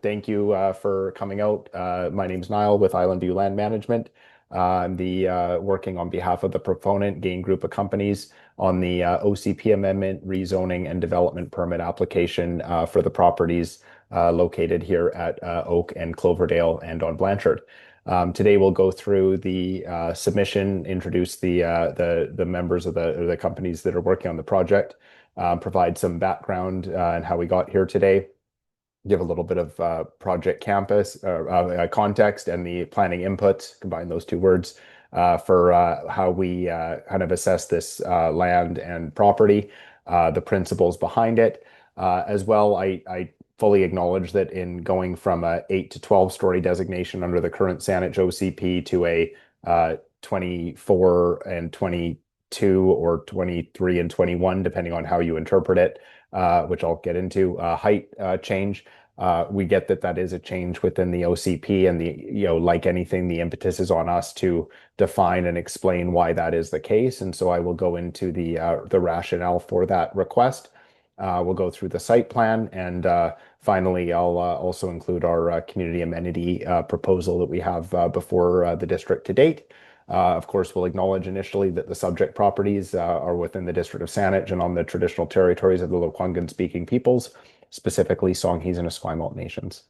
Thank you for coming out. My name's Niall with Island View Land Management. I'm working on behalf of the proponent Gain Group of Companies on the OCP amendment, rezoning, and development permit application for the properties located here at Oak and Cloverdale and on Blanchard. Today we'll go through the submission, introduce the members of the companies that are working on the project, provide some background and how we got here today, give a little bit of project campus context and the planning inputs, combine those two words for how we kind of assess this land and property, the principles behind it. As well, I fully acknowledge that in going from a 8 to 12 story designation under the current Saanich OCP to a 24 and 22 or 23 and 21, depending on how you interpret it, which I'll get into, height change. We get that that is a change within the OCP, and like anything, the impetus is on us to define and explain why that is the case. And so I will go into the rationale for that request. We'll go through the site plan, and finally, I'll also include our community amenity proposal that we have before the district to date. Of course, we'll acknowledge initially that the subject properties are within the district of Saanich and on the traditional territories of the Lekwungen-speaking peoples, specifically Songhees and Esquimalt nations.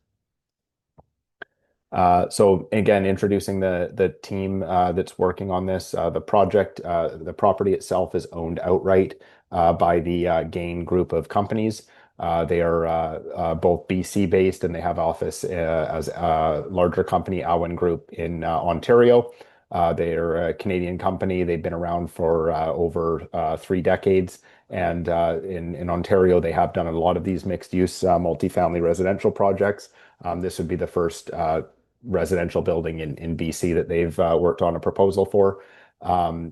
So again, introducing the team that's working on this. The property itself is owned outright by the Gain Group of Companies. They are both BC based, and they have office as a larger company, Awen Group, in Ontario. They are a Canadian company. They've been around for over 3 decades. And in Ontario, they have done a lot of these mixed-use multifamily residential projects. This would be the first residential building in BC that they've worked on a proposal for.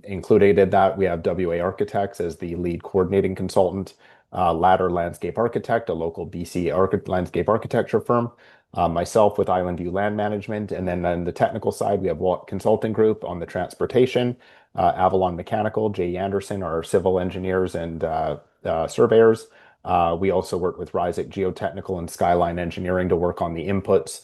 Included in that, we have WA Architects as the lead coordinating consultant, Ladder Landscape Architect, a local BC landscape architecture firm, myself with Island View Land Management, and then on the technical side, we have Watt Consulting Group on the transportation, Avalon Mechanical, Jay Anderson, our civil engineers and surveyors. We also work with Risic Geotechnical and Skyline Engineering to work on the inputs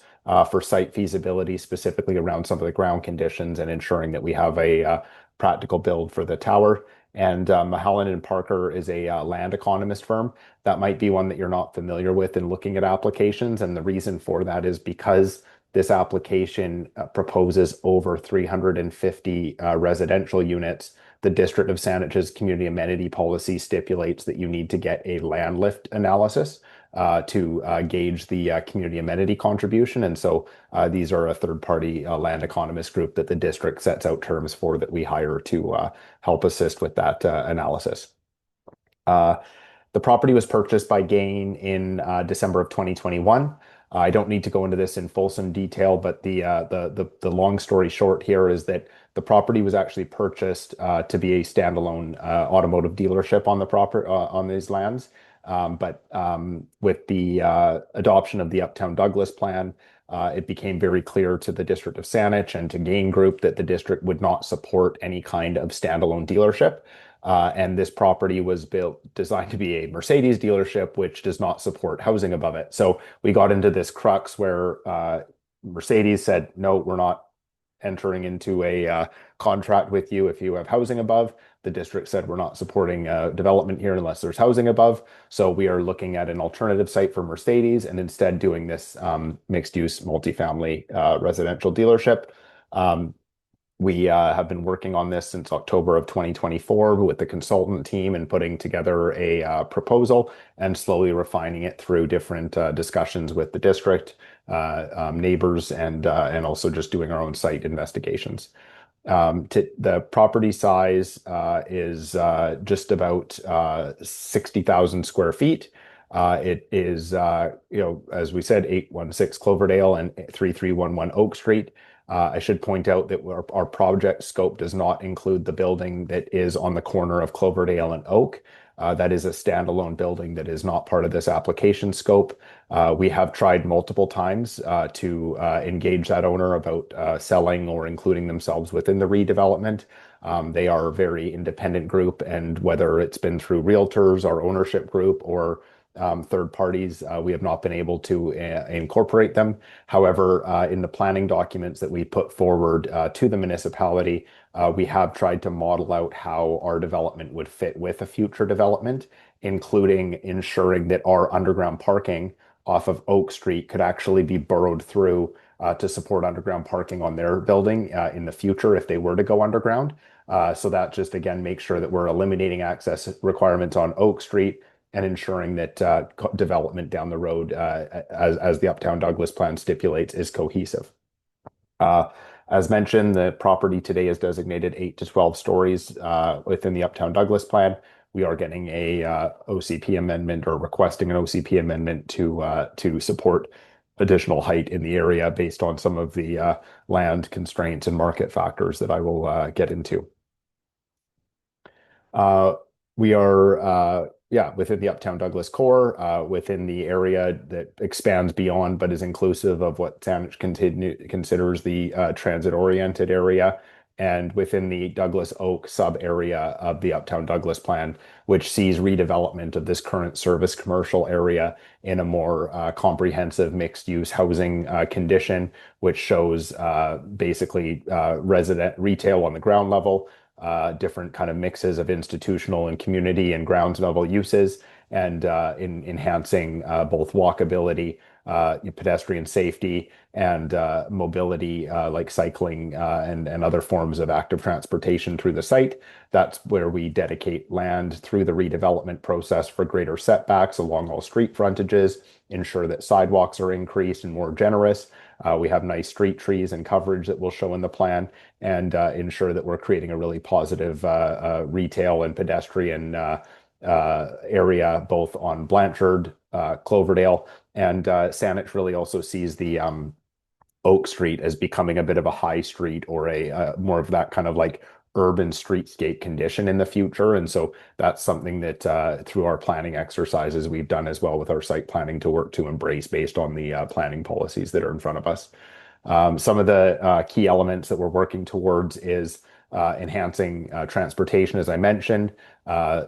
for site feasibility, specifically around some of the ground conditions and ensuring that we have a practical build for the tower. And Mahalan and Parker is a land economist firm. That might be one that you're not familiar with in looking at applications. And the reason for that is because this application proposes over 350 residential units. The District of Saanich's community amenity policy stipulates that you need to get a land lift analysis to gauge the community amenity contribution. And so these are a third-party land economist group that the district sets out terms for that we hire to help assist with that analysis. The property was purchased by Gain in December of 2021. I don't need to go into this in fulsome detail, but the long story short here is that the property was actually purchased to be a standalone automotive dealership on the on these lands. But with the adoption of the Uptown Douglas plan, it became very clear to the District of Saanich and to Gain Group that the district would not support any kind of standalone dealership. And this property was designed to be a Mercedes dealership, which does not support housing above it. So we got into this crux where Mercedes said, no, we're not entering into a contract with you if you have housing above. The district said, we're not supporting development here unless there's housing above. So we are looking at an alternative site for Mercedes and instead doing this mixed-use multifamily residential dealership. We have been working on this since October of 2024 with the consultant team and putting together a proposal and slowly refining it through different discussions with the district, neighbors, and also just doing our own site investigations. The property size is just about 60,000 square feet. It is, as we said, 816 Cloverdale and 3311 Oak Street. I should point out that our project scope does not include the building that is on the corner of Cloverdale and Oak. That is a standalone building that is not part of this application scope. We have tried multiple times to engage that owner about selling or including themselves within the redevelopment. They are a very independent group, and whether it's been through realtors, our ownership group, or third parties. We have not been able to incorporate them. However, in the planning documents that we put forward to the municipality, we have tried to model out how our development would fit with a future development, including ensuring that our underground parking off of Oak Street could actually be burrowed through to support underground parking on their building in the future if they were to go underground. So that just again makes sure that we're eliminating access requirements on Oak Street and ensuring that development down the road, as the Uptown Douglas plan stipulates, is cohesive. Uh, as mentioned, the property today is designated 8 to 12 stories within the Uptown Douglas plan. We are getting a OCP amendment or requesting an OCP amendment to support additional height in the area based on some of the land constraints and market factors that I will get into. Uh, we are, yeah, within the Uptown Douglas core, within the area that expands beyond but is inclusive of what Saanich considers the transit-oriented area, and within the Douglas Oak sub-area of the Uptown Douglas plan, which sees redevelopment of this current service commercial area in a more comprehensive mixed-use housing condition, which shows basically resident retail on the ground level, different kind of mixes of institutional and community and grounds level uses, and in enhancing both walkability, pedestrian safety, and mobility, like cycling and other forms of active transportation through the site. That's where we dedicate land through the redevelopment process for greater setbacks along all street frontages, ensure that sidewalks are increased and more generous. We have nice street trees and coverage that we'll show in the plan, and ensure that we're creating a really positive retail and pedestrian area, both on Blanchard, Cloverdale, and Saanich really also sees the Oak Street as becoming a bit of a high street or a more of that kind of like urban streetscape condition in the future. And so that's something that through our planning exercises we've done as well with our site planning to work to embrace based on the planning policies that are in front of us. Some of the key elements that we're working towards is enhancing transportation, as I mentioned,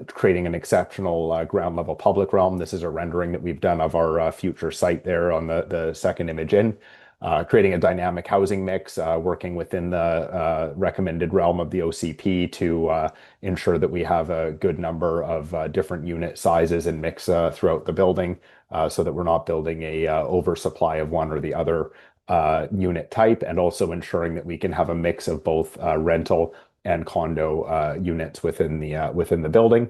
creating an exceptional ground level public realm. This is a rendering that we've done of our future site there on the second image in. Creating a dynamic housing mix, working within the recommended realm of the OCP to ensure that we have a good number of different unit sizes and mix throughout the building, so that we're not building a oversupply of one or the other unit type, and also ensuring that we can have a mix of both rental and condo units within the building.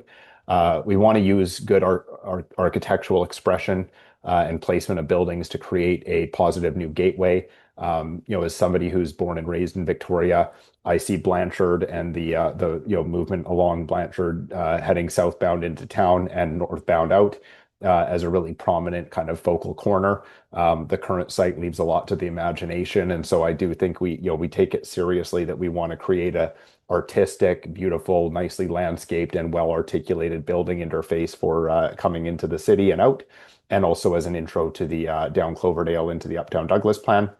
We want to use good architectural expression and placement of buildings to create a positive new gateway. As somebody who's born and raised in Victoria, I see Blanchard and the movement along Blanchard heading southbound into town and northbound out as a really prominent kind of focal corner. The current site leaves a lot to the imagination, and so I do think we take it seriously that we want to create a artistic, beautiful, nicely landscaped, and well-articulated building interface for coming into the city and out, and also as an intro to the down Cloverdale into the Uptown Douglas plan.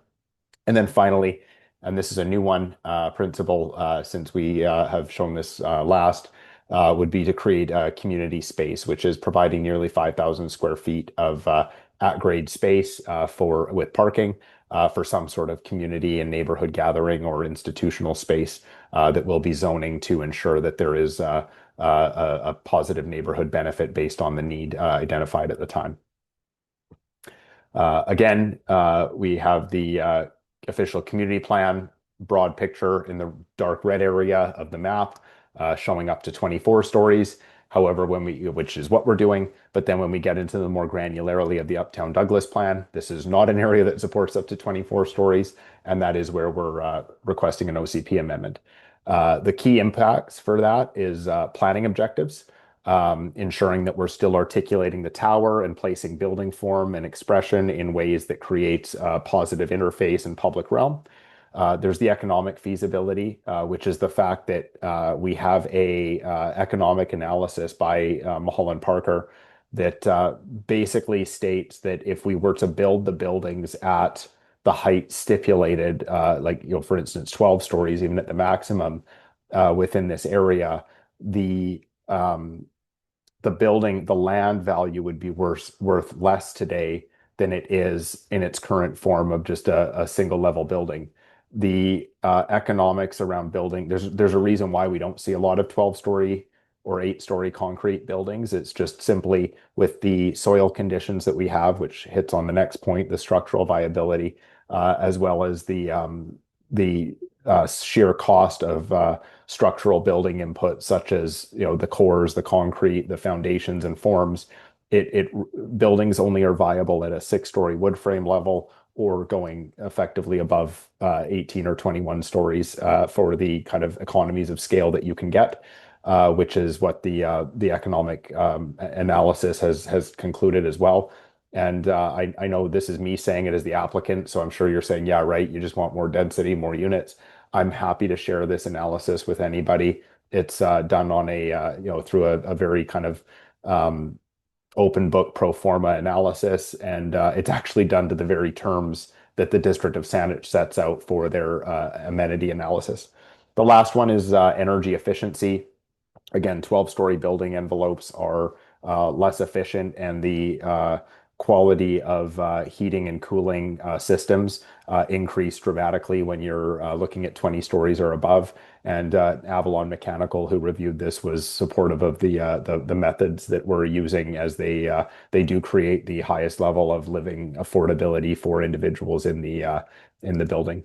And then finally, and this is a new one, principle since we have shown this last, would be to create a community space, which is providing nearly 5,000 square feet of at-grade space with parking for some sort of community and neighborhood gathering or institutional space that will be zoning to ensure that there is a positive neighborhood benefit based on the need identified at the time. Again, we have the official community plan, broad picture in the dark red area of the map, showing up to 24 stories. However, which is what we're doing, but then when we get into the more granularity of the Uptown Douglas plan, this is not an area that supports up to 24 stories, and that is where we're requesting an OCP amendment. The key impacts for that is planning objectives, ensuring that we're still articulating the tower and placing building form and expression in ways that creates a positive interface and public realm. There's the economic feasibility, which is the fact that we have a economic analysis by Mulholland Parker that basically states that if we were to build the buildings at the height stipulated, for instance, 12 stories, even at the maximum within this area, the the land value would be worth less today than it is in its current form of just a single level building. The economics around building, there's a reason why we don't see a lot of 12-story or 8-story concrete buildings. It's just simply with the soil conditions that we have, which hits on the next point, the structural viability, as well as the sheer cost of structural building inputs, such as the cores, the concrete, the foundations and forms. Buildings only are viable at a 6-story wood frame level or going effectively above 18 or 21 stories for the kind of economies of scale that you can get, which is what the economic analysis has concluded as well. And I know this is me saying it as the applicant, so I'm sure you're saying, yeah, right, you just want more density, more units. I'm happy to share this analysis with anybody. It's done on through a very kind of open book pro forma analysis, and it's actually done to the very terms that the District of Saanich sets out for their amenity analysis. The last one is energy efficiency. Again, 12-story building envelopes are less efficient, and the quality of heating and cooling systems increase dramatically when you're looking at 20 stories or above. And Avalon Mechanical, who reviewed this, was supportive of the methods that we're using, as they do create the highest level of living affordability for individuals in the building.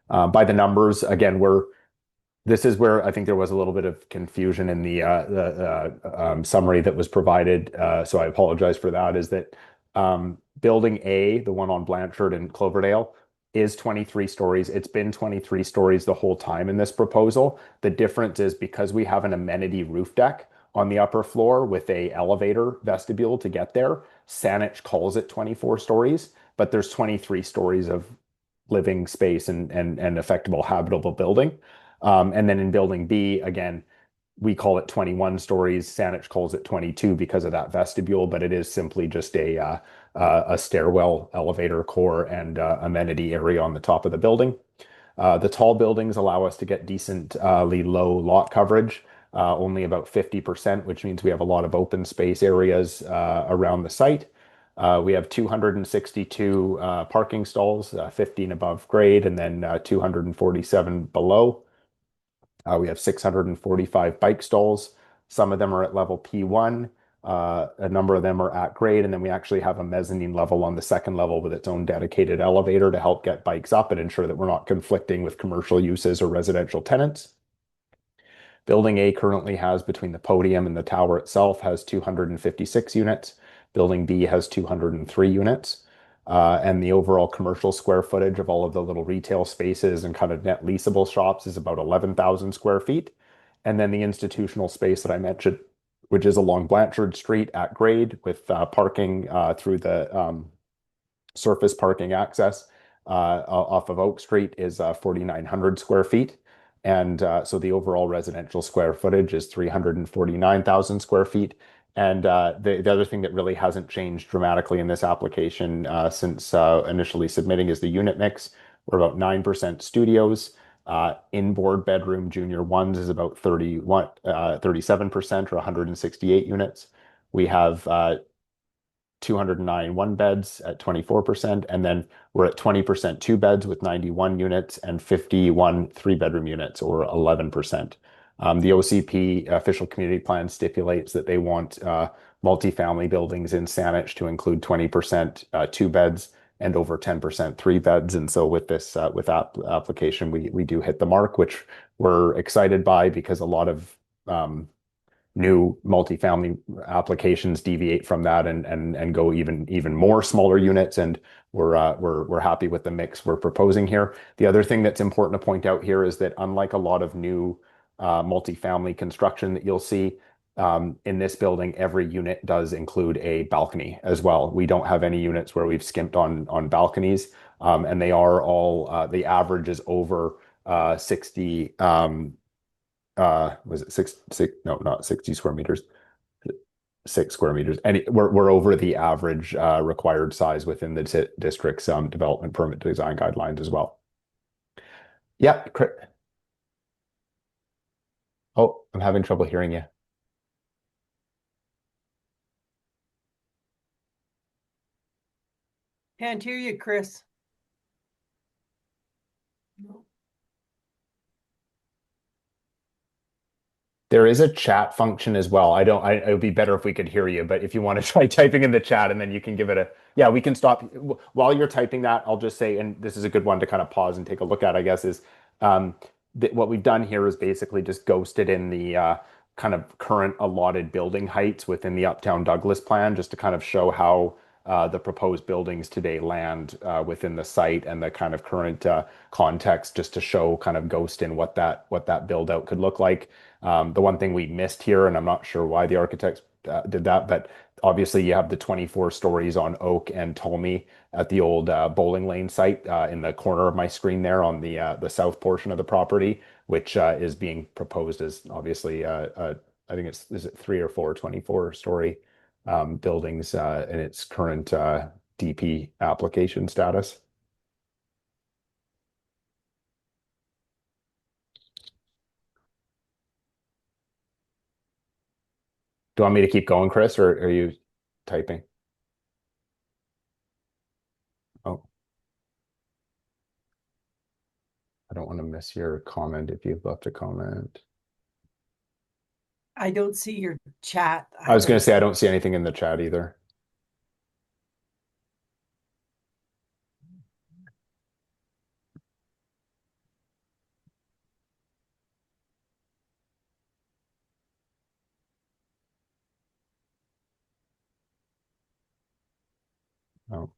By the numbers, again, this is where I think there was a little bit of confusion in the summary that was provided. So I apologize for that. Is that building A, the one on Blanchard and Cloverdale, is 23 stories. It's been 23 stories the whole time in this proposal. The difference is because we have an amenity roof deck on the upper floor with a elevator vestibule to get there, Saanich calls it 24 stories, but there's 23 stories of living space and effectable habitable building. And then in building B, again, we call it 21 stories. Saanich calls it 22 because of that vestibule, but it is simply just a stairwell, elevator core, and amenity area on the top of the building. The tall buildings allow us to get decently low lot coverage, only about 50%, which means we have a lot of open space areas around the site. We have 262 parking stalls, 15 above grade, and then 247 below. We have 645 bike stalls. Some of them are at level P1. A number of them are at grade. And then we actually have a mezzanine level on the second level with its own dedicated elevator to help get bikes up and ensure that we're not conflicting with commercial uses or residential tenants. Building A currently has, between the podium and the tower itself, has 256 units. Building B has 203 units. And the overall commercial square footage of all of the little retail spaces and kind of net leasable shops is about 11,000 square feet. And then the institutional space that I mentioned, which is along Blanchard Street at grade with parking through the surface parking access off of Oak Street, is 4,900 square feet. And so the overall residential square footage is 349,000 square feet. And the other thing that really hasn't changed dramatically in this application since initially submitting is the unit mix. We're about 9% studios. Inboard bedroom junior ones is about 37% or 168 units. We have 209 one beds at 24%, and then we're at 20% two beds with 91 units and 51 three-bedroom units, or 11%. The OCP official community plan stipulates that they want multifamily buildings in Saanich to include 20% two beds and over 10% three beds. And so with this application, we do hit the mark, which we're excited by, because a lot of new multifamily applications deviate from that and go even more smaller units, and we're happy with the mix we're proposing here. The other thing that's important to point out here is that, unlike a lot of new multifamily construction that you'll see in this building, every unit does include a balcony as well. We don't have any units where we've skimped on balconies, and they are all the average is over 60 was it six, no, not 60 square meters, 6 square meters. And we're over the average required size within the district's development permit design guidelines as well. Yeah. Oh, I'm having trouble hearing you. Can't hear you, Chris. There is a chat function as well. I don't, it would be better if we could hear you, but if you want to try typing in the chat and then you can give it a, yeah, we can stop. While you're typing that, I'll just say, and this is a good one to kind of pause and take a look at, I guess, is um, what we've done here is basically just ghosted in the kind of current allotted building heights within the Uptown Douglas plan, just to kind of show how the proposed buildings today land within the site and the kind of current context, just to show kind of ghost in what that build out could look like. The one thing we missed here, and I'm not sure why the architects did that, but obviously you have the 24 stories on Oak and Tolmie at the old bowling lane site in the corner of my screen there on the south portion of the property, which is being proposed as obviously I think it's is it 3 or 4 24-story buildings in its current DP application status. Do you want me to keep going, Chris, or are you typing? Oh, I don't want to miss your comment if you've left a comment. I don't see your chat I was going to either. say I don't see anything in the chat either. Oh,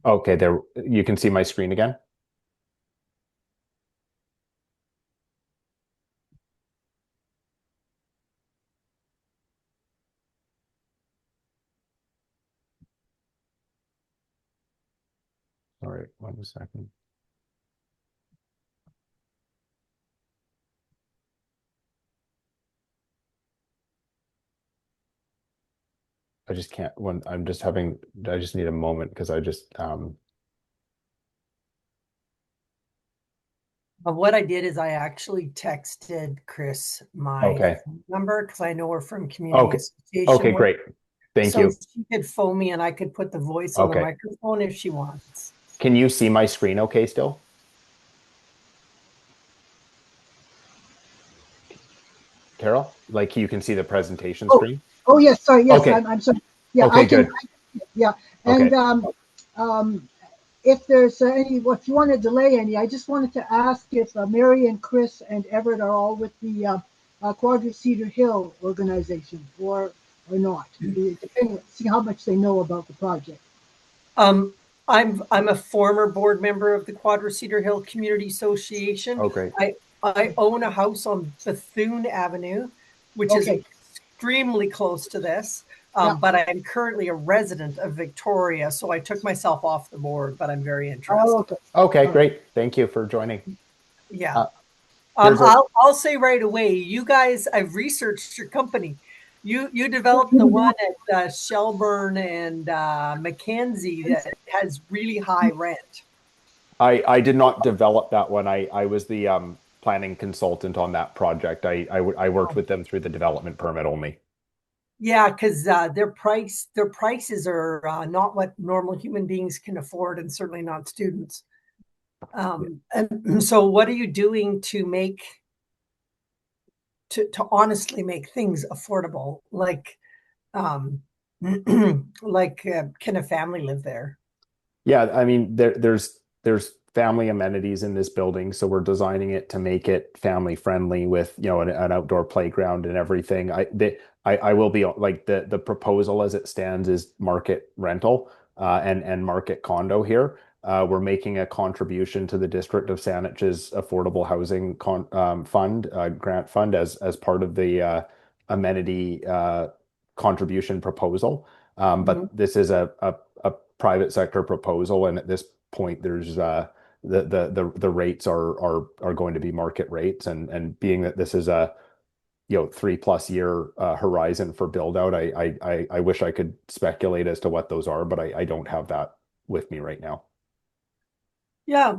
okay. There, you can see my screen again. All right, 1 second. I just can't. When I'm just having, I just need a moment because I just What I did is I actually texted Chris my okay. phone number because I know we're from community Okay. association Okay, work. great. Thank So you. she could phone me and I could put the voice on the Okay. microphone if she wants. Can you see my screen okay still? Carol? Like you can see the presentation Oh, screen? oh yes, sorry, yes, Okay. I'm sorry. Yeah, Okay, good. yeah. Okay. And if there's any, well, if you want to delay any, I just wanted to ask if Mary and Chris and Everett are all with the Quadra Cedar Hill organization or not, depending, see how much they know about the project. Um, I'm a former board member of the Quadra Cedar Hill Community Association. Oh, great. I own a house on Bethune Avenue, which is Okay, extremely close to this. yeah. But I'm currently a resident of Victoria, so I took myself off the board, but I'm very Oh, interested. okay. Okay, All right. great. Thank you for joining. Yeah. Uh, here's a I'll say right away, you guys, I've researched your company. You developed the one at Shelburne and Mackenzie that has really high rent. I did not develop that one. I was the planning consultant on that project. I worked with them through the development permit only. Yeah, because their prices are not what normal human beings can afford, and certainly not students. And so, what are you doing to make to honestly make things affordable? Um, can a family live there? Yeah, I mean there's family amenities in this building, so we're designing it to make it family friendly with, you know, an outdoor playground and everything. I will be like the proposal as it stands is market rental and market condo here. We're making a contribution to the District of Saanich's affordable housing fund grant fund as part of the amenity contribution proposal. Mhm. But this is a private sector proposal, and at this point, there's the rates are going to be market rates, and being that this is a 3+ year horizon for build out, I wish I could speculate as to what those are, but I don't have that with me right now. Yeah.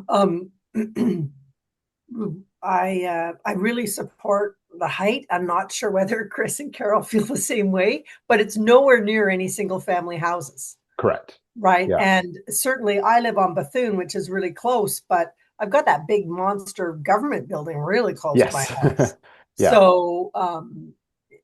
I really support the height. I'm not sure whether Chris and Carol feel the same way, but it's nowhere near any single family houses. Correct. Right. Yeah. And certainly I live on Bethune, which is really close, but I've got that big monster government building really close to my Yes. house. Yeah. So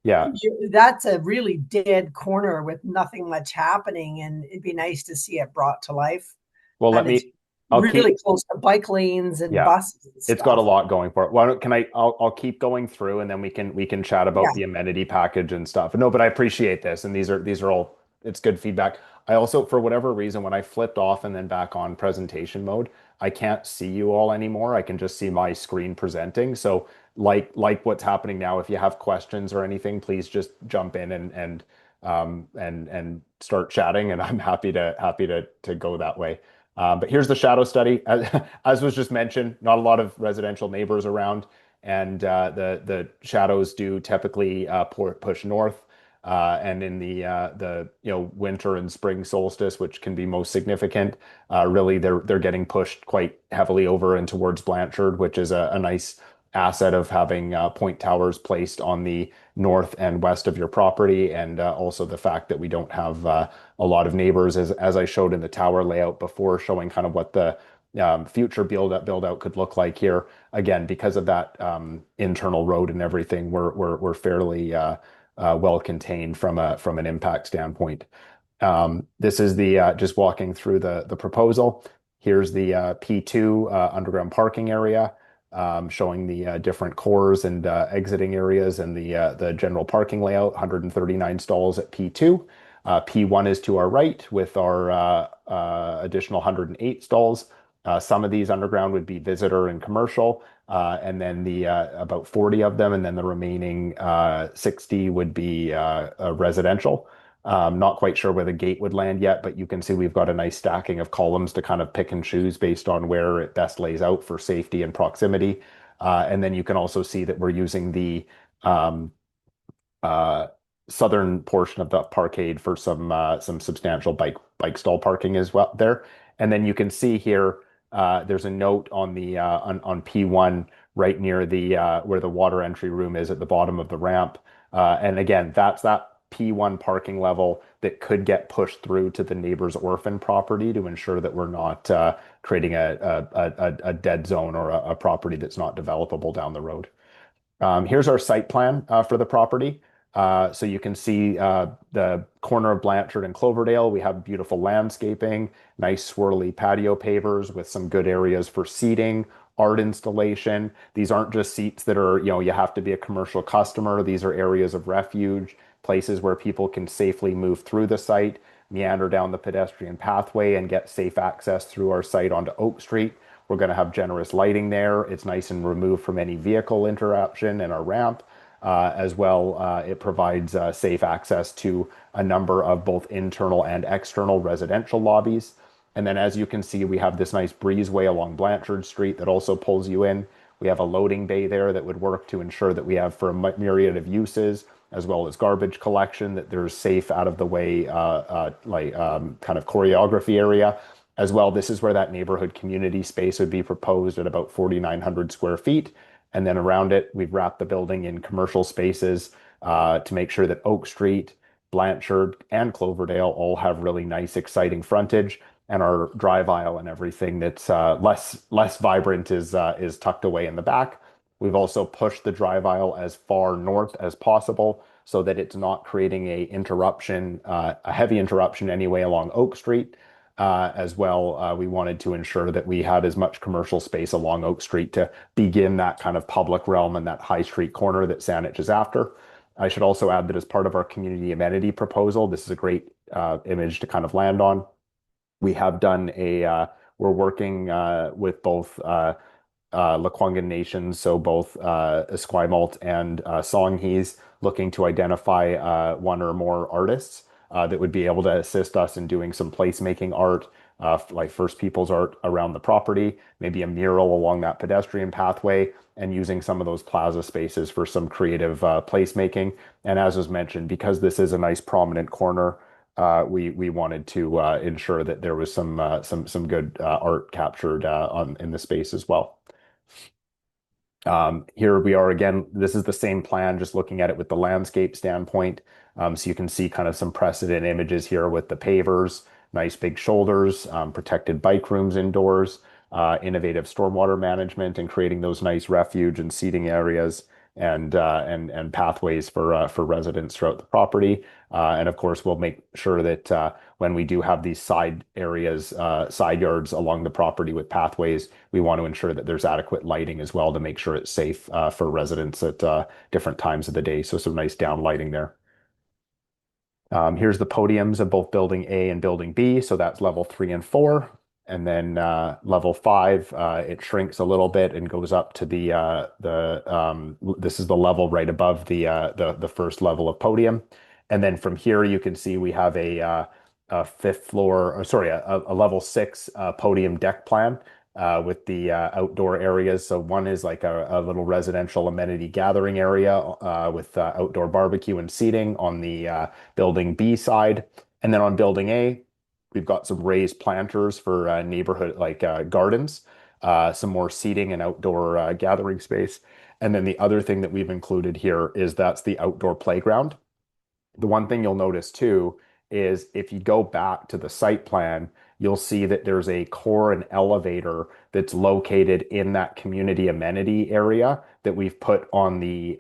Yeah. that's a really dead corner with nothing much happening. And it'd be nice to see it brought to life. Well, And it's I'll really keep, close to bike lanes and yeah, buses and it's got a stuff. lot going for it. Why don't, can I, I'll keep going through and then we can chat Yeah. about the amenity package and stuff. No, but I appreciate this. And these are all, it's good feedback. I also, for whatever reason, when I flipped off and then back on presentation mode, I can't see you all anymore. I can just see my screen presenting. So like what's happening now, if you have questions or anything, please just jump in and start chatting. And I'm happy to go that way. But here's the shadow study. As was just mentioned, not a lot of residential neighbors around, and the shadows do typically push north. And in the winter and spring solstice, which can be most significant, really they're getting pushed quite heavily over and towards Blanchard, which is a nice asset of having point towers placed on the north and west of your property, and also the fact that we don't have a lot of neighbors, as I showed in the tower layout before, showing kind of what the future build out could look like here. Again, because of that internal road and everything, we're fairly well contained from an impact standpoint. This is the just walking through the proposal. Here's the P2 underground parking area, showing the different cores and exiting areas and the general parking layout. 139 stalls at P2. P1 is to our right with our additional 108 stalls. Some of these underground would be visitor and commercial, and then the about 40 of them, and then the remaining 60 would be residential. Not quite sure where the gate would land yet, but you can see we've got a nice stacking of columns to kind of pick and choose based on where it best lays out for safety and proximity. And then you can also see that we're using the um, uh, southern portion of the parkade for some substantial bike stall parking as well there. And then you can see here there's a note on the on P1 right near the where the water entry room is at the bottom of the ramp. And again, that's that P1 parking level that could get pushed through to the neighbor's orphan property to ensure that we're not creating a dead zone or a property that's not developable down the road. Here's our site plan for the property. So you can see the corner of Blanchard and Cloverdale. We have beautiful landscaping, nice swirly patio pavers with some good areas for seating, art installation. These aren't just seats that are, you have to be a commercial customer. These are areas of refuge, places where people can safely move through the site, meander down the pedestrian pathway, and get safe access through our site onto Oak Street. We're going to have generous lighting there. It's nice and removed from any vehicle interruption and our ramp. As well, it provides safe access to a number of both internal and external residential lobbies. And then, as you can see, we have this nice breezeway along Blanchard Street that also pulls you in. We have a loading bay there that would work to ensure that we have for a myriad of uses, as well as garbage collection, that there's safe, out of the way, kind of choreography area. As well, this is where that neighborhood community space would be proposed at about 4,900 square feet. And then around it, we've wrapped the building in commercial spaces to make sure that Oak Street, Blanchard, and Cloverdale all have really nice, exciting frontage. And our drive aisle and everything that's less vibrant is tucked away in the back. We've also pushed the drive aisle as far north as possible so that it's not creating a heavy interruption anyway along Oak Street. As well, we wanted to ensure that we had as much commercial space along Oak Street to begin that kind of public realm and that high street corner that Saanich is after. I should also add that as part of our community amenity proposal, this is a great image to kind of land on. We have done we're working with both Lekwungen nations, so both Esquimalt and Songhees, looking to identify one or more artists that would be able to assist us in doing some placemaking art, like First Peoples art around the property, maybe a mural along that pedestrian pathway, and using some of those plaza spaces for some creative placemaking. And as was mentioned, because this is a nice prominent corner, we wanted to ensure that there was some good art captured in the space as well. Here we are again. This is the same plan, just looking at it with the landscape standpoint. So you can see kind of some precedent images here with the pavers, nice big shoulders, protected bike rooms indoors, innovative stormwater management, and creating those nice refuge and seating areas and pathways for residents throughout the property. And of course, we'll make sure that when we do have these side areas, side yards along the property with pathways, we want to ensure that there's adequate lighting as well to make sure it's safe for residents at different times of the day. So some nice down lighting there. Here's the podiums of both building A and building B. So that's level 3 and 4. And then level 5, it shrinks a little bit and goes up to this is the level right above the first level of podium. And then from here, you can see we have a fifth floor, or sorry, a level 6 podium deck plan with the outdoor areas. So one is like a little residential amenity gathering area with outdoor barbecue and seating on the building B side. And then on building A, we've got some raised planters for neighborhood like gardens, some more seating and outdoor gathering space. And then the other thing that we've included here is that's the outdoor playground. The one thing you'll notice too is if you go back to the site plan, you'll see that there's a core and elevator that's located in that community amenity area that we've put on the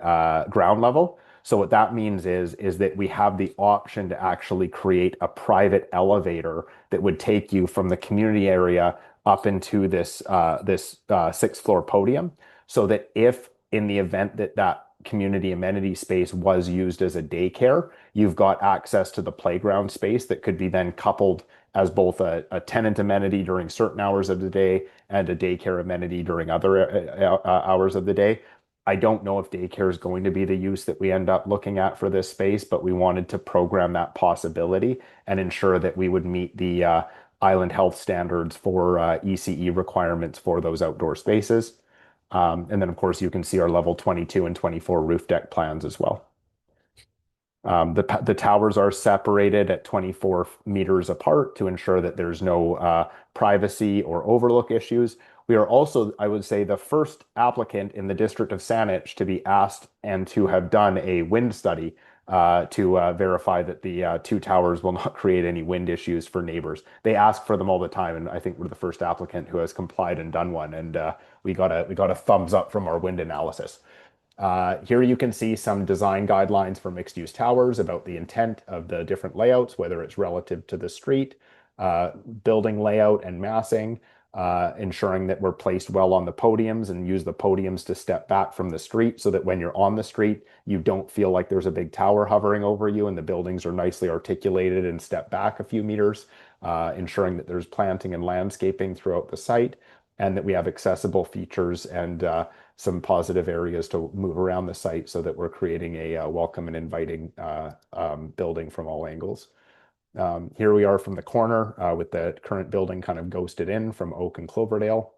ground level. So what that means is that we have the option to actually create a private elevator that would take you from the community area up into this sixth floor podium, so that if in the event that that community amenity space was used as a daycare, you've got access to the playground space that could be then coupled as both a tenant amenity during certain hours of the day and a daycare amenity during other hours of the day. I don't know if daycare is going to be the use that we end up looking at for this space, but we wanted to program that possibility and ensure that we would meet the island health standards for ECE requirements for those outdoor spaces. And then, of course, you can see our level 22 and 24 roof deck plans as well. The towers are separated at 24 meters apart to ensure that there's no privacy or overlook issues. We are also, I would say, the first applicant in the district of Saanich to be asked and to have done a wind study to verify that the two towers will not create any wind issues for neighbors. They ask for them all the time, and I think we're the first applicant who has complied and done one, and we got a thumbs up from our wind analysis. Here you can see some design guidelines for mixed-use towers about the intent of the different layouts, whether it's relative to the street, building layout and massing, ensuring that we're placed well on the podiums and use the podiums to step back from the street so that when you're on the street, you don't feel like there's a big tower hovering over you and the buildings are nicely articulated and step back a few meters, ensuring that there's planting and landscaping throughout the site and that we have accessible features and some positive areas to move around the site so that we're creating a welcome and inviting building from all angles. Here we are from the corner with the current building kind of ghosted in from Oak and Cloverdale.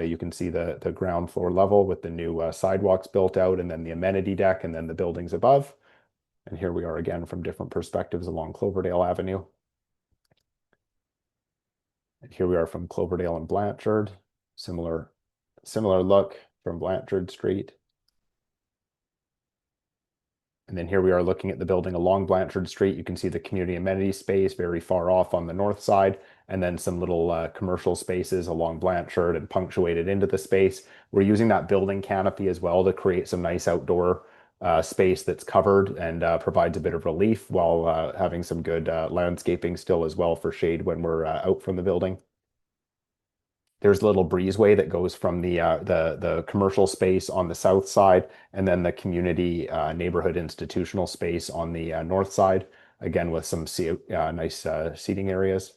You can see the ground floor level with the new sidewalks built out and then the amenity deck and then the buildings above. And here we are again from different perspectives along Cloverdale Avenue. And here we are from Cloverdale and Blanchard. Similar look from Blanchard Street. And then here we are looking at the building along Blanchard Street. You can see the community amenity space very far off on the north side, and then some little commercial spaces along Blanchard and punctuated into the space. We're using that building canopy as well to create some nice outdoor space that's covered and provides a bit of relief while having some good landscaping still as well for shade when we're out from the building. There's a little breezeway that goes from the commercial space on the south side and then the community neighborhood institutional space on the north side, again with some nice seating areas.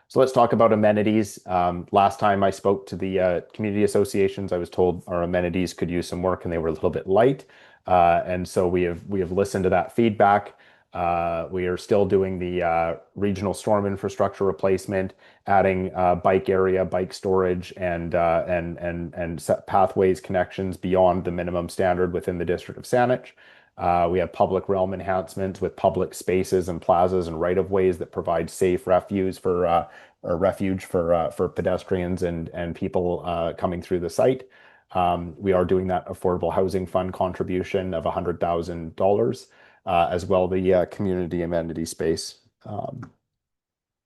So let's talk about amenities. Last time I spoke to the community associations, I was told our amenities could use some work and they were a little bit light. And so we have listened to that feedback. We are still doing the regional storm infrastructure replacement, adding bike area, bike storage, and set pathways connections beyond the minimum standard within the district of Saanich. We have public realm enhancements with public spaces and plazas and right-of-ways that provide safe refuge for pedestrians and people coming through the site. We are doing that affordable housing fund contribution of $100,000, as well the community amenity space.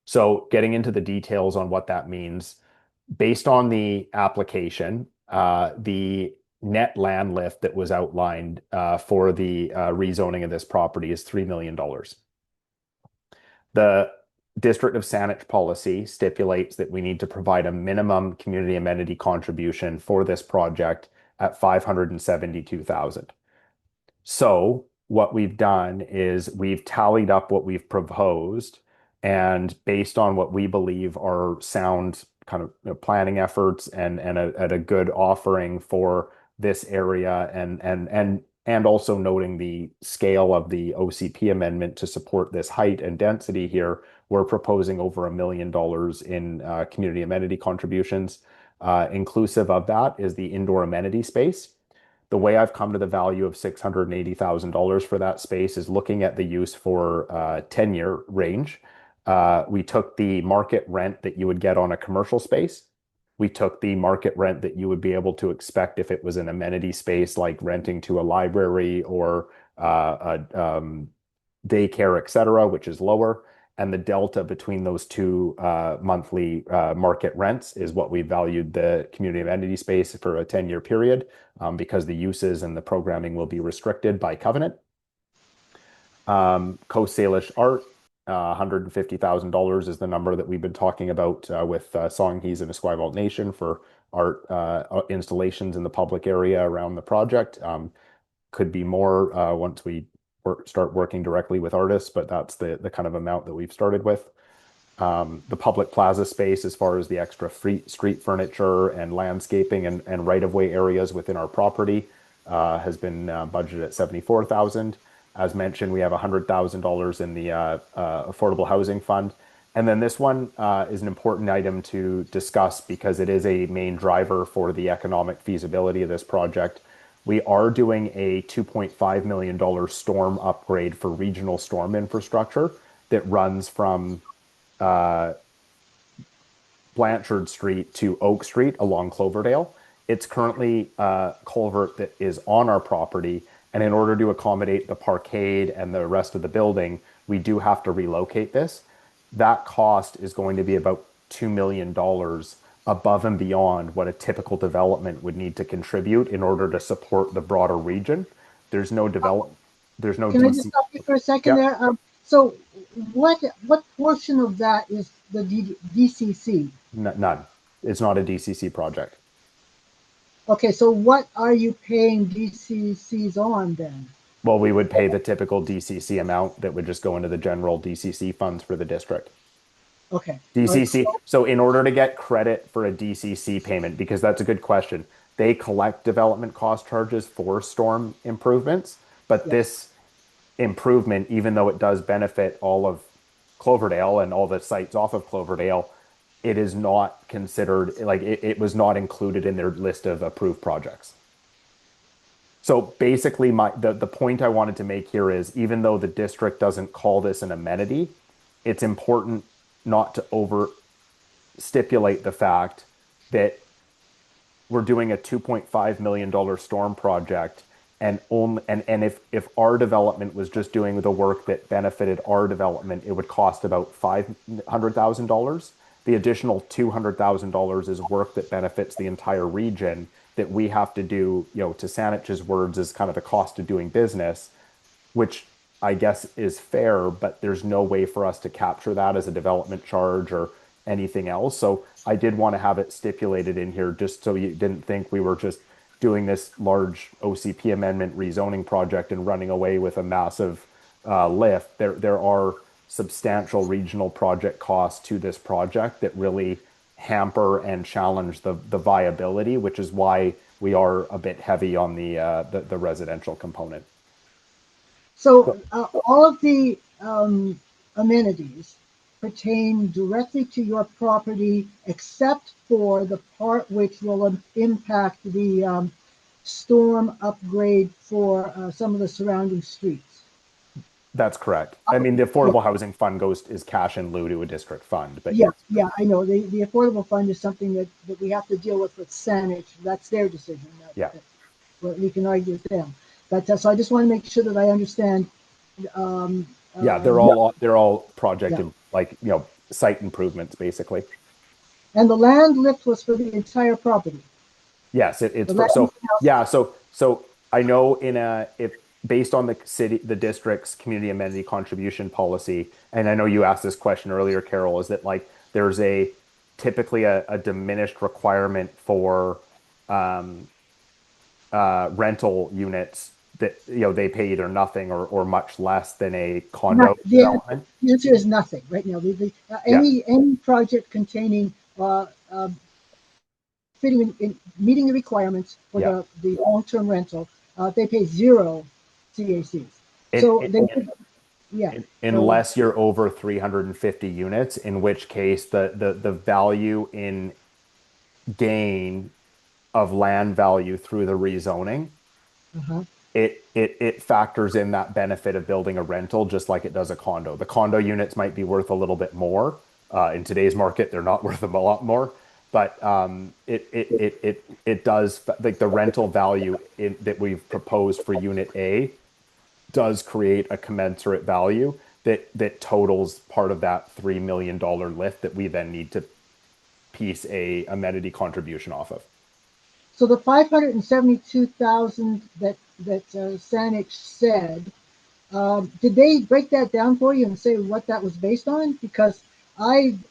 So getting into the details on what that means, based on the application, the net land lift that was outlined for the rezoning of this property is $3 million. The District of Saanich policy stipulates that we need to provide a minimum community amenity contribution for this project at $572,000. So what we've done is we've tallied up what we've proposed, and based on what we believe are sound kind of planning efforts and a good offering for this area, and also noting the scale of the OCP amendment to support this height and density here, we're proposing over $1 million in community amenity contributions. Inclusive of that is the indoor amenity space. The way I've come to the value of $680,000 for that space is looking at the use for 10-year range. We took the market rent that you would get on a commercial space. We took the market rent that you would be able to expect if it was an amenity space, like renting to a library or a daycare, et cetera, which is lower. And the delta between those two monthly market rents is what we valued the community amenity space for a 10-year period, because the uses and the programming will be restricted by covenant. Coast Salish art, $150,000 is the number that we've been talking about with Songhees and Esquimalt Nation for art installations in the public area around the project. Could be more once we start working directly with artists, but that's the kind of amount that we've started with. The public plaza space, as far as the extra street furniture and landscaping and right-of-way areas within our property, has been budgeted at $74,000. As mentioned, we have $100,000 in the affordable housing fund. And then this one is an important item to discuss because it is a main driver for the economic feasibility of this project. We are doing a $2.5 million storm upgrade for regional storm infrastructure that runs from Blanchard Street to Oak Street along Cloverdale. It's currently a culvert that is on our property, and in order to accommodate the parkade and the rest of the building, we do have to relocate this. That cost is going to be about $2 million above and beyond what a typical development would need to contribute in order to support the broader region. There's no development. There's no. Can I just stop you for a second there? So, what portion of that is the DCC? None. It's not a DCC project. Okay, so what are you paying DCCs on then? Well, we would pay the typical DCC amount that would just go into the general DCC funds for the district. Okay. DCC. So in order to get credit for a DCC payment, because that's a good question, they collect development cost charges for storm improvements, but this improvement, even though it does benefit all of Cloverdale and all the sites off of Cloverdale, it is not considered, like it was not included in their list of approved projects. So basically the point I wanted to make here is, even though the district doesn't call this an amenity, it's important not to over stipulate the fact that we're doing a $2.5 million storm project, and if our development was just doing the work that benefited our development, it would cost about $500,000. The additional $200,000 is work that benefits the entire region that we have to do, to Saanich's words, is kind of the cost of doing business, which I guess is fair, but there's no way for us to capture that as a development charge or anything else. So I did want to have it stipulated in here just so you didn't think we were just doing this large OCP amendment rezoning project and running away with a massive lift. There are substantial regional project costs to this project that really hamper and challenge the viability, which is why we are a bit heavy on the residential component. So all of the amenities pertain directly to your property, except for the part which will impact the storm upgrade for some of the surrounding streets. That's correct. I mean, the Affordable Housing Fund is cash in lieu to a district fund, but Yeah, yes. yeah, I know. The Affordable Fund is something that we have to deal with Saanich. That's their decision. Yeah. Well, we can argue with them. But so I just want to make sure that I understand. Yeah, they're all project Yeah. like, site improvements basically. And the land lift was for the entire property. Yes, it's The for, land, so yeah, so I know if based on the district's community amenity contribution policy, and I know you asked this question earlier, Carol, is that like there's typically a diminished requirement for um rental units that they pay either nothing or much less than a condo development. the answer is nothing right now. Yeah. Any project containing fitting meeting the requirements for Yeah. the long-term rental, they pay zero CACs. It, So it, they, yeah. So unless you're over 350 units, in which case the value in gain of land value through the rezoning, uh-huh. it factors in that benefit of building a rental just like it does a condo. The condo units might be worth a little bit more. In today's market, they're not worth a lot more, but it does, like the rental value that we've proposed for unit A does create a commensurate value that totals part of that $3 million lift that we then need to piece a amenity contribution off of. So the 572,000 that Saanich said, did they break that down for you and say what that was based on? Because I'm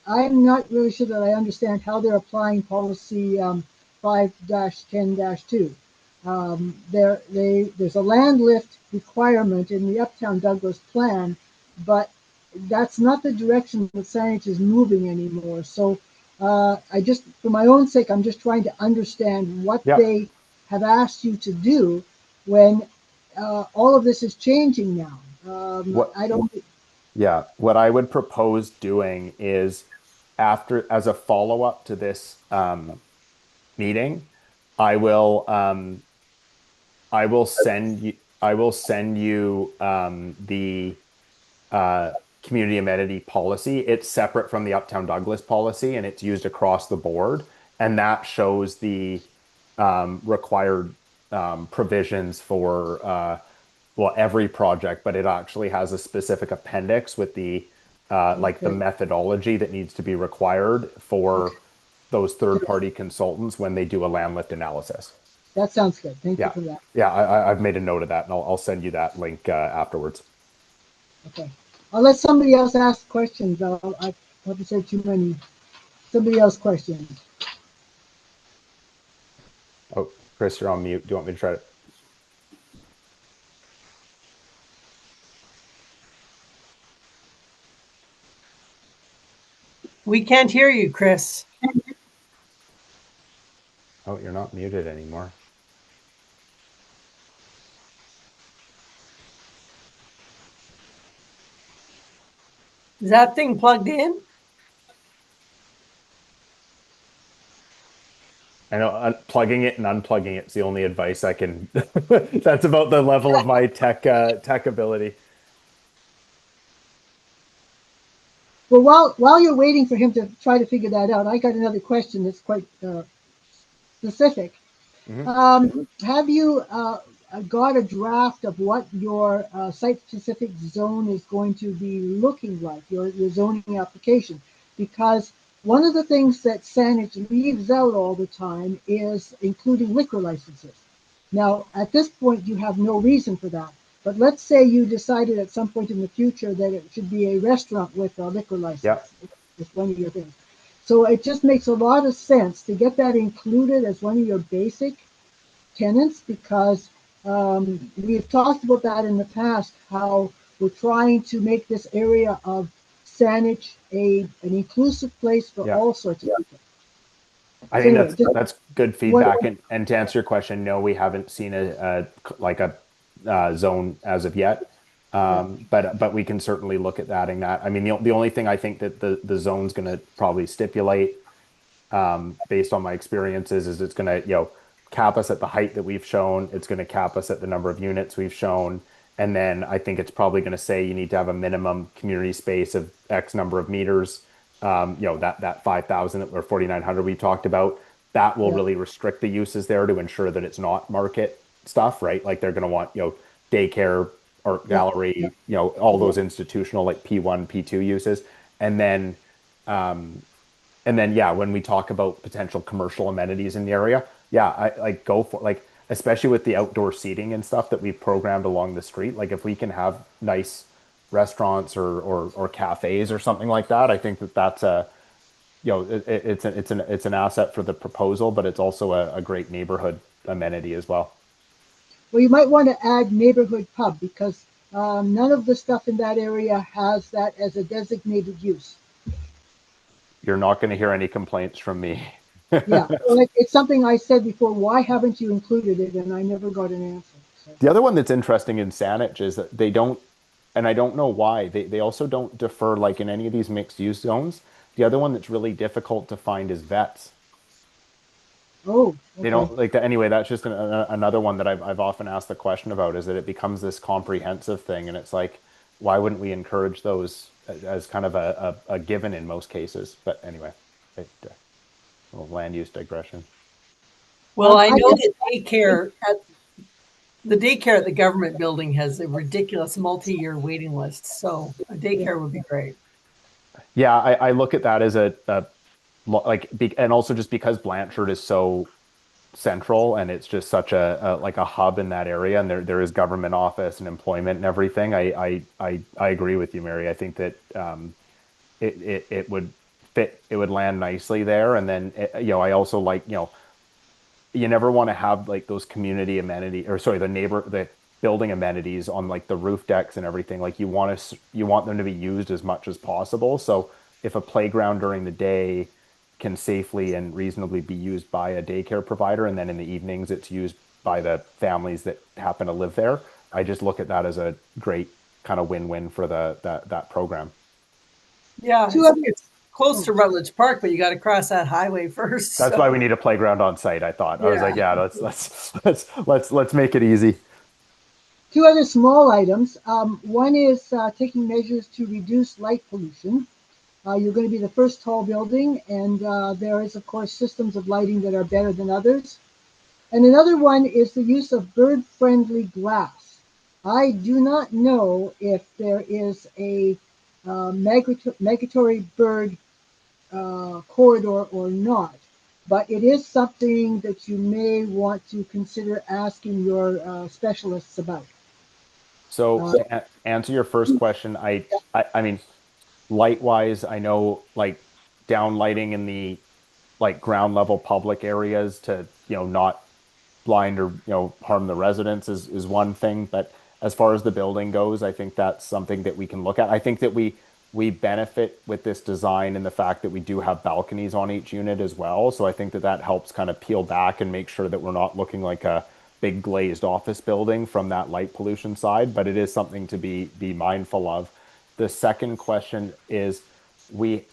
not really sure that I understand how they're applying policy 5-10-2. There's a land lift requirement in the Uptown Douglas plan, but that's not the direction that Saanich is moving anymore. So for my own sake, I'm just trying to understand what Yeah. they have asked you to do when all of this is changing now. What I don't. Yeah, what I would propose doing is as a follow-up to this meeting, I will um, I will send you the uh, community amenity policy. It's separate from the Uptown Douglas policy, and it's used across the board, and that shows the required provisions for well, every project, but it actually has a specific appendix with the like the Okay. methodology that needs to be required for those third-party consultants when they do a land lift analysis. That sounds good. Thank you Yeah. for that. Yeah, I've made a note of that, and I'll send you that link afterwards. Okay. I'll let somebody else ask questions. I haven't said too many. Somebody else questions. Oh, Chris, you're on mute. Do you want me to try to? We can't hear you, Chris. Oh, you're not muted anymore. Is that thing plugged in? I know plugging it and unplugging it's the only advice I can. That's about the level of my tech ability. Well, while you're waiting for him to try to figure that out, I got another question that's quite specific. Mhm. Have you got a draft of what your site-specific zone is going to be looking like, your zoning application? Because one of the things that Saanich leaves out all the time is including liquor licenses. Now, at this point, you have no reason for that. But let's say you decided at some point in the future that it should be a restaurant with a liquor Yeah. license. It's one of your things. So it just makes a lot of sense to get that included as one of your basic tenants because we've talked about that in the past, how we're trying to make this area of Saanich an inclusive place for Yeah. all sorts of people. I So think anyway, just that's good what, feedback. And to answer your question, no, we haven't seen a zone as of yet. yeah, But we can certainly look at adding that. I mean, the only thing I think that the zone's going to probably stipulate, based on my experiences, is it's going to cap us at the height that we've shown. It's going to cap us at the number of units we've shown. And then I think it's probably going to say you need to have a minimum community space of X number of meters. That 5,000 or 4,900 we talked about, that will Yeah, really restrict the uses there to ensure that it's not market stuff, right? Like they're going to want, daycare, art yeah, yeah, gallery, all yeah. those institutional like P1, P2 uses. And then um, yeah, when we talk about potential commercial amenities in the area, yeah, I like go for like especially with the outdoor seating and stuff that we've programmed along the street. Like if we can have nice restaurants or cafes or something like that, I think that that's a it's an asset for the proposal, but it's also a great neighborhood amenity as well. Well, you might want to add neighborhood pub because none of the stuff in that area has that as a designated use. You're not going to hear any complaints from me. Yeah, well, it's something I said before. Why haven't you included it? And I never got an answer. So, The other one that's interesting in Saanich is that they don't, and I don't know why, they also don't defer like in any of these mixed use zones. The other one that's really difficult to find is vets. oh, They okay. don't like that anyway. That's just another one that I've often asked the question about is that it becomes this comprehensive thing, and it's like, why wouldn't we encourage those as kind of a given in most cases? But anyway, a little land use digression. Well, I I know guess that daycare at the government building has a ridiculous multi-year waiting list. So a yeah, daycare would be great. Yeah, I look at that as and also just because Blanchard is so central and it's just such a like a hub in that area and there is government office and employment and everything. I agree with you, Mary. I think that it would fit, it would land nicely there. And then I also like, you never want to have like those community amenity or sorry, the building amenities on like the roof decks and everything. Like you want them to be used as much as possible. So if a playground during the day can safely and reasonably be used by a daycare provider, and then in the evenings it's used by the families that happen to live there, I just look at that as a great kind of win-win for that program. Yeah, two other. it's close Oh, to Rutledge Park, but you got to cross that highway first. That's why So we need a playground on site. I thought I was like, yeah. yeah, let's make it easy. two other small items. One is taking measures to reduce light pollution. You're going to be the first tall building, and there is, of course, systems of lighting that are better than others. And another one is the use of bird-friendly glass. I do not know if there is a migratory bird corridor or not, but it is something that you may want to consider asking your specialists about. So Uh, to answer your first question, I mean, light wise, I know like down lighting in the like ground level public areas to, not blind or, harm the residents is one thing. But as far as the building goes, I think that's something that we can look at. I think that we benefit with this design in the fact that we do have balconies on each unit as well. So I think that that helps kind of peel back and make sure that we're not looking like a big glazed office building from that light pollution side, but it is something to be mindful of. The second question is we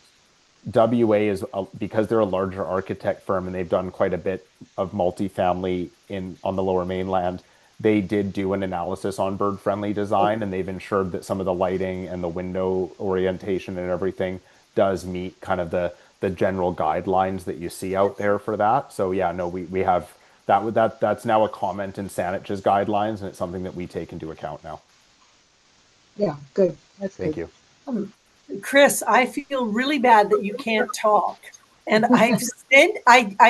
WA is because they're a larger architect firm and they've done quite a bit of multifamily in on the Lower Mainland. They did do an analysis on bird friendly design and they've ensured that some of the lighting and the window orientation and everything does meet kind of the general guidelines that you see out there for that. So yeah, no, we have that's now a comment in Saanich's guidelines and it's something that we take into account now. yeah, good. That's Thank good. you. Chris, I feel really bad that you can't talk. And I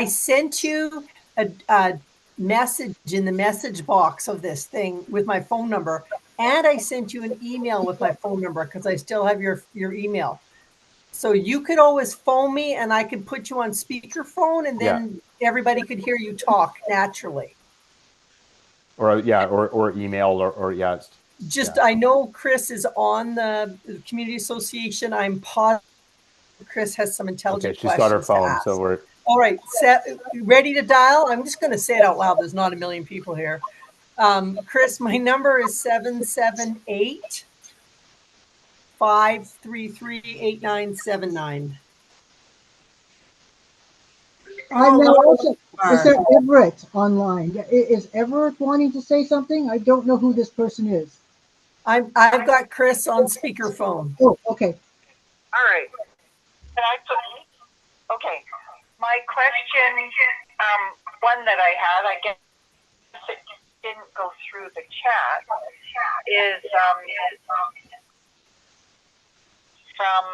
sent you a message in the message box of this thing with my phone number. And I sent you an email with my phone number because I still have your email. So you could always phone me and I could put you on speakerphone and Yeah. then everybody could hear you talk naturally. Or yeah, or email or yeah, Just yeah. I know Chris is on the community association. I'm positive Chris has some Okay, intelligent she's got her questions to phone, so ask. we're All right, ready to dial? I'm just going to say it out loud. There's not a million people here. Chris, my number is 778-533-8979. I'm now also, is Are. there Everett online? Is Everett wanting to say something? I don't know who this person is. I've got Chris on speakerphone. Oh, okay. All right. Can I put, okay. My question, one that I had, I guess it didn't go through the chat, is from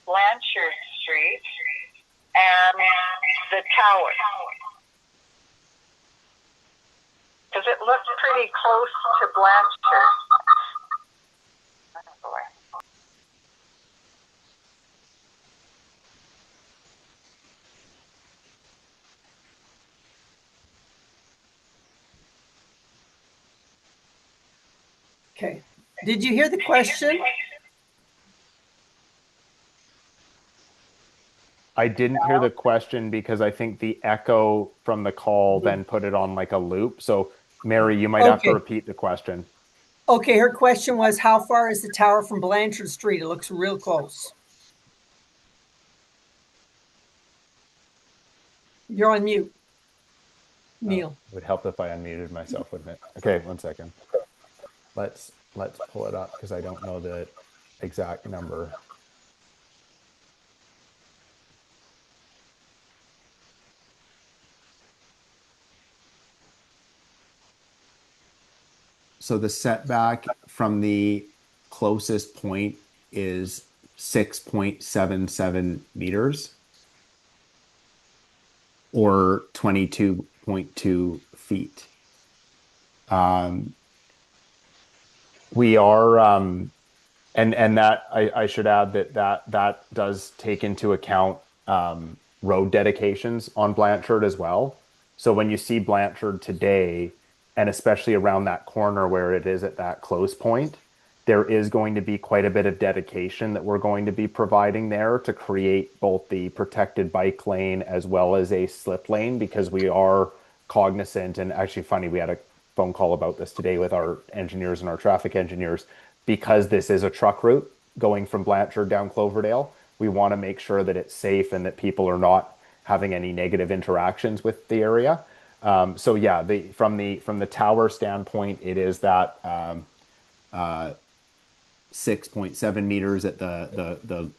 Blanchard Street and the tower. Because it looks pretty close to Blanchard. Okay. Did you hear the question? I didn't hear the question because I think the echo from the call then put it on like a loop. So, Mary, you might have to Okay. repeat the question. Okay, her question was, how far is the tower from Blanchard Street? It looks real close. You're on mute, Neil. It would help if I unmuted myself, wouldn't it? Okay, one second. Let's pull it up because I don't know the exact number. So the setback from the closest point is 6.77 meters or 22.2 feet. We are and that I should add that does take into account road dedications on Blanchard as well. So when you see Blanchard today, and especially around that corner where it is at that close point, there is going to be quite a bit of dedication that we're going to be providing there to create both the protected bike lane as well as a slip lane, because we are cognizant, and actually funny, we had a phone call about this today with our engineers and our traffic engineers, because this is a truck route going from Blanchard down Cloverdale. We want to make sure that it's safe and that people are not having any negative interactions with the area. So yeah, from the tower standpoint, it is that 6.7 meters at the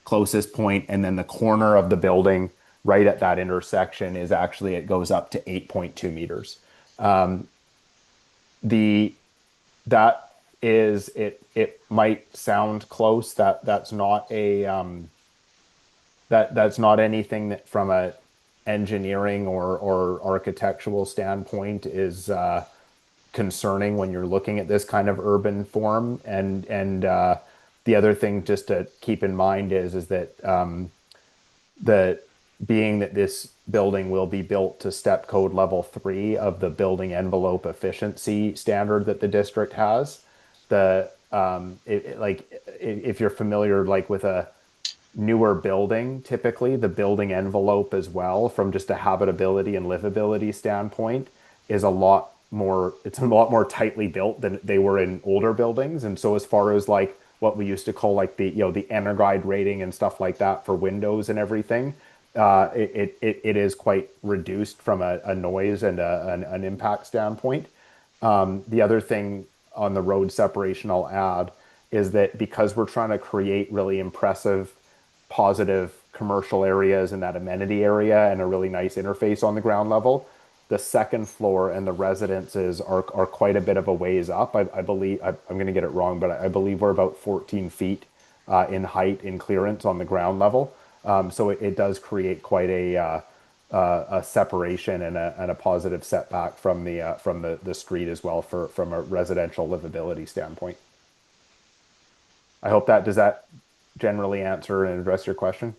closest point, and then the corner of the building right at that intersection is actually, it goes up to 8.2 meters. The that is it might sound close. That's not a that's not anything that from a engineering or architectural standpoint is concerning when you're looking at this kind of urban form. And the other thing just to keep in mind is that the being that this building will be built to step code level 3 of the building envelope efficiency standard that the district has. The like if you're familiar like with a newer building, typically the building envelope as well, from just a habitability and livability standpoint, is a lot more, it's a lot more tightly built than they were in older buildings. And so as far as like what we used to call like the, you know, the Energuide rating and stuff like that for windows and everything, it is quite reduced from a noise and an impact standpoint. The other thing on the road separation I'll add is that because we're trying to create really impressive, positive commercial areas in that amenity area and a really nice interface on the ground level, the second floor and the residences are quite a bit of a ways up. I believe, I'm going to get it wrong, but I believe we're about 14 feet in height in clearance on the ground level. So it does create quite a separation and a positive setback from the street as well from a residential livability standpoint. I hope that does that generally answer and address your question.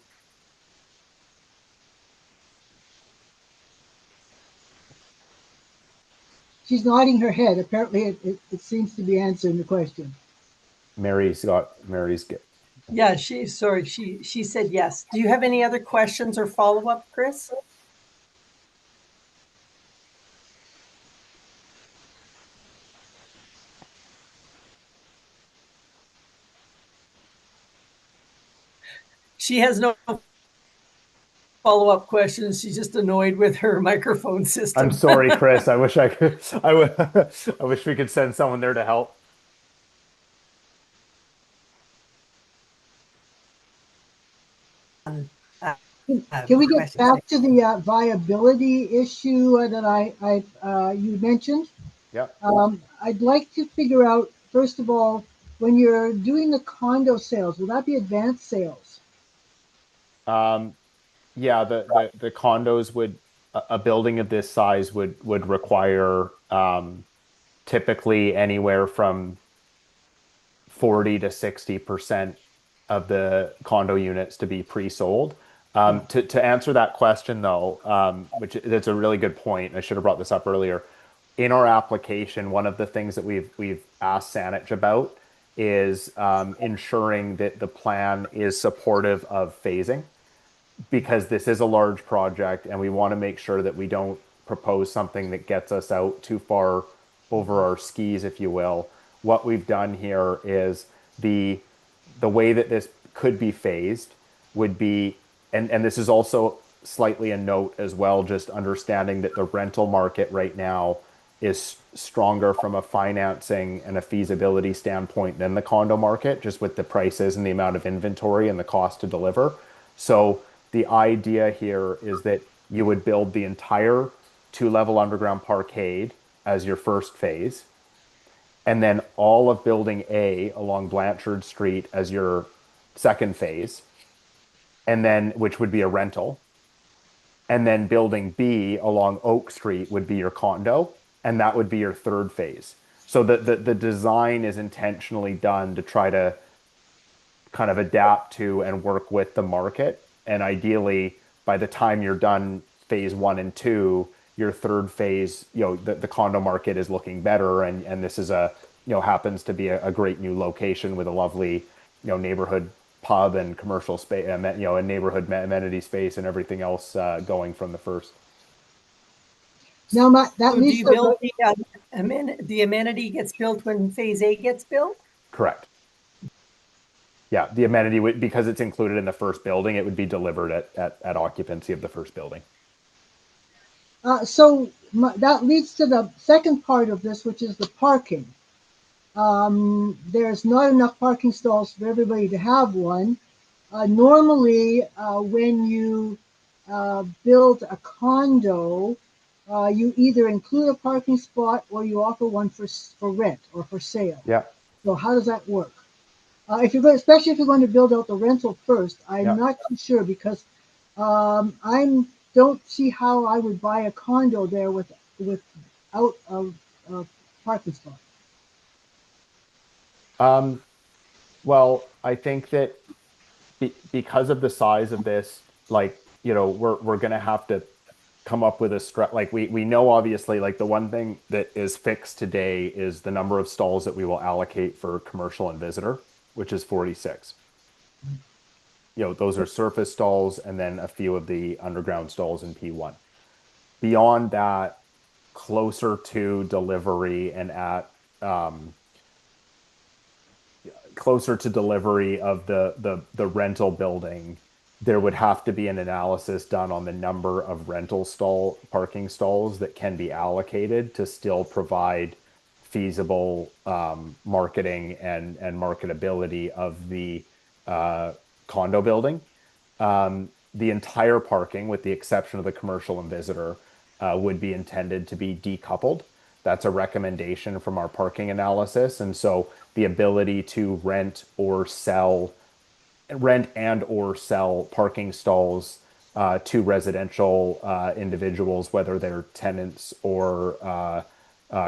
She's nodding her head. Apparently, it seems to be answering the question. Mary's get. Yeah, she said yes. Do you have any other questions or follow-up, Chris? She has no follow-up questions. She's just annoyed with her microphone system. I'm sorry, Chris. I wish I could. I wish we could send someone there to help. Can we get back to the viability issue that you mentioned? Yeah. I'd like to figure out, first of all, when you're doing the condo sales, will that be advanced sales? Yeah, the condos would a building of this size would require typically anywhere from 40 to 60% of the condo units to be pre-sold. To answer that question though, which that's a really good point. I should have brought this up earlier. In our application, one of the things that we've asked Saanich about is ensuring that the plan is supportive of phasing, because this is a large project and we want to make sure that we don't propose something that gets us out too far over our skis, if you will. What we've done here is the way that this could be phased would be, and this is also slightly a note as well, just understanding that the rental market right now is stronger from a financing and a feasibility standpoint than the condo market, just with the prices and the amount of inventory and the cost to deliver. So the idea here is that you would build the entire two-level underground parkade as your first phase, and then all of building A along Blanchard Street as your second phase, and then which would be a rental. And then building B along Oak Street would be your condo, and that would be your third phase. So the design is intentionally done to try to kind of adapt to and work with the market. And ideally, by the time you're done phase 1 and 2, your third phase, the condo market is looking better. And this is happens to be a great new location with a lovely, neighborhood pub and commercial space, and neighborhood amenity space and everything else going from the first. Now, that So do leads you to build the amenity gets built when phase A gets built? Correct. Yeah, the amenity would, because it's included in the first building, it would be delivered at occupancy of the first building. that leads to the second part of this, which is the parking. There's not enough parking stalls for everybody to have one. Normally, when you build a condo, you either include a parking spot or you offer one for rent or for sale. Yeah. So how does that work? Especially if you're going to build out the rental first, I'm not too sure, because I don't see how I would buy a condo there without a parking spot. Well, I think that because of the size of this, we're gonna have to come up with a we know, obviously, like the one thing that is fixed today is the number of stalls that we will allocate for commercial and visitor, which is 46. Those are surface stalls and then a few of the underground stalls in P1. Beyond that, closer to delivery and closer to delivery of the rental building, there would have to be an analysis done on the number of parking stalls that can be allocated to still provide feasible marketing and marketability of the condo building. The entire parking, with the exception of the commercial and visitor, would be intended to be decoupled. That's a recommendation from our parking analysis. And so the ability to rent and or sell parking stalls to residential individuals, whether they're tenants or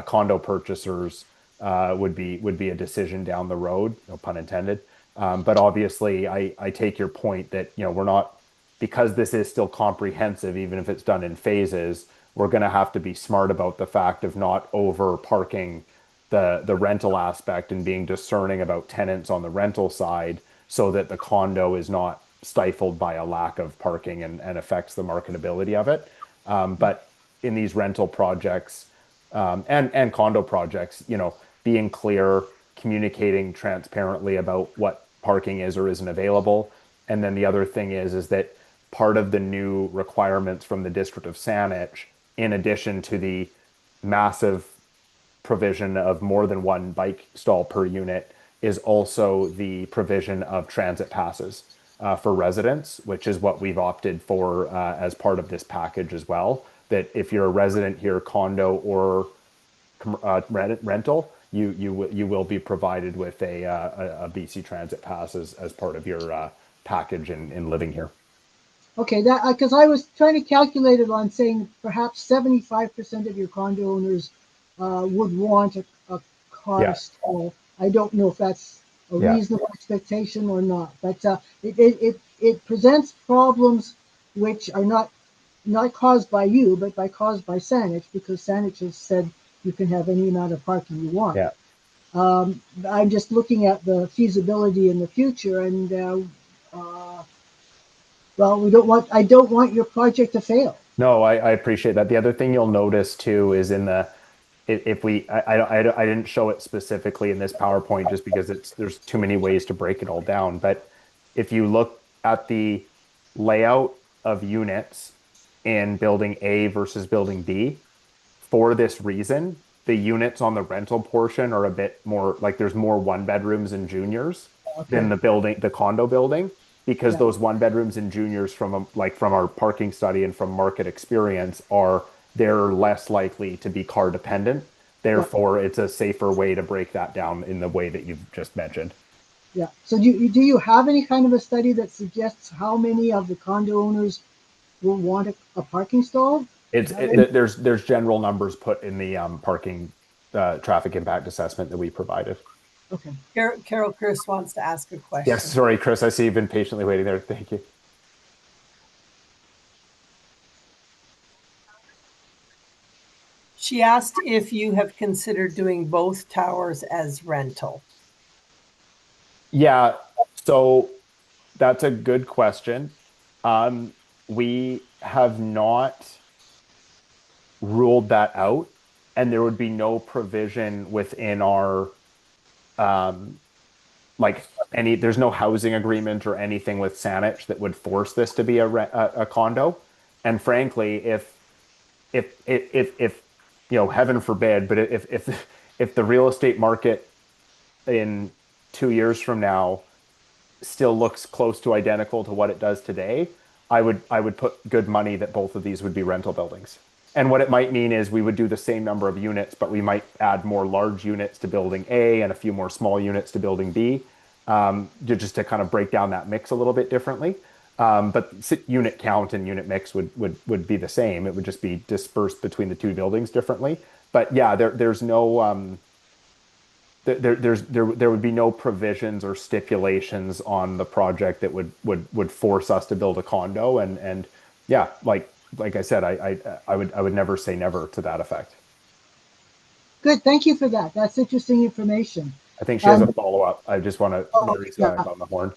condo purchasers, would be a decision down the road, no pun intended. But obviously, I take your point that we're not, because this is still comprehensive, even if it's done in phases. We're going to have to be smart about the fact of not over parking the rental aspect and being discerning about tenants on the rental side, so that the condo is not stifled by a lack of parking and affects the marketability of it. But in these rental projects and condo projects, being clear, communicating transparently about what parking is or isn't available. And then the other thing is that part of the new requirements from the District of Saanich, in addition to the massive provision of more than one bike stall per unit, is also the provision of transit passes for residents, which is what we've opted for as part of this package as well. That if you're a resident here, condo or rental, you will be provided with a BC Transit pass as part of your package in living here. Okay, that because I was trying to calculate it on saying perhaps 75% of your condo owners would want a car Yeah. stall. I don't know if that's a Yeah. reasonable expectation or not, but it presents problems which are not caused by you, but caused by Saanich, because Saanich has said you can have any amount of parking you want. Yeah. I'm just looking at the feasibility in the future, and well, I don't want your project to fail. No, I appreciate that. The other thing you'll notice too is in the if we I didn't show it specifically in this PowerPoint just because there's too many ways to break it all down. But if you look at the layout of units in building A versus building B, for this reason, the units on the rental portion are a bit more like there's more one bedrooms and juniors than Okay. the condo building, because Yeah. those one bedrooms and juniors from our parking study and from market experience they're less likely to be car dependent. Yeah. Therefore, it's a safer way to break that down in the way that you've just mentioned. Yeah. So do you have any kind of a study that suggests how many of the condo owners will want a parking stall? There's general numbers put in the parking traffic impact assessment that we provided. Okay. Carol, Chris wants to ask a question. Yes, sorry, Chris. I see you've been patiently waiting there. Thank you. She asked if you have considered doing both towers as rental. Yeah, so that's a good question. We have not ruled that out, and there would be no provision within our there's no housing agreement or anything with Saanich that would force this to be a condo. And frankly, if heaven forbid, but if the real estate market in 2 years from now still looks close to identical to what it does today, I would put good money that both of these would be rental buildings. And what it might mean is we would do the same number of units, but we might add more large units to building A and a few more small units to building B, just to kind of break down that mix a little bit differently. But unit count and unit mix would be the same. It would just be dispersed between the two buildings differently. But yeah, there's no there would be no provisions or stipulations on the project that would force us to build a condo. And yeah, like I said, I would never say never to that effect. Good. Thank you for that. That's interesting information. I think she has a follow-up. I just want to Mary's yeah. on the horn.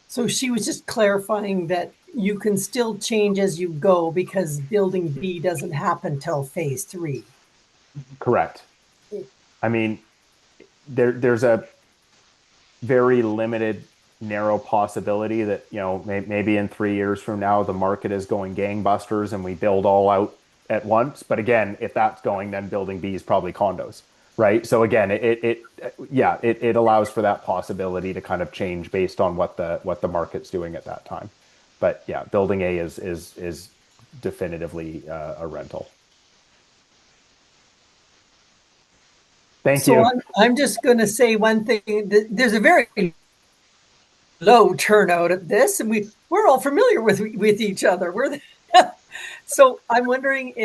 So she was just clarifying that you can still change as you go because building B doesn't happen till phase 3. Correct. I mean, there's a very limited, narrow possibility that, maybe in 3 years from now, the market is going gangbusters and we build all out at once. But again, if that's going, then building B is probably condos, right? So again, it allows for that possibility to kind of change based on what the market's doing at that time. But yeah, building A is definitively a rental. Thank you. I'm just going to say one thing. There's a very low turnout at this, and we're all familiar with each other. So I'm wondering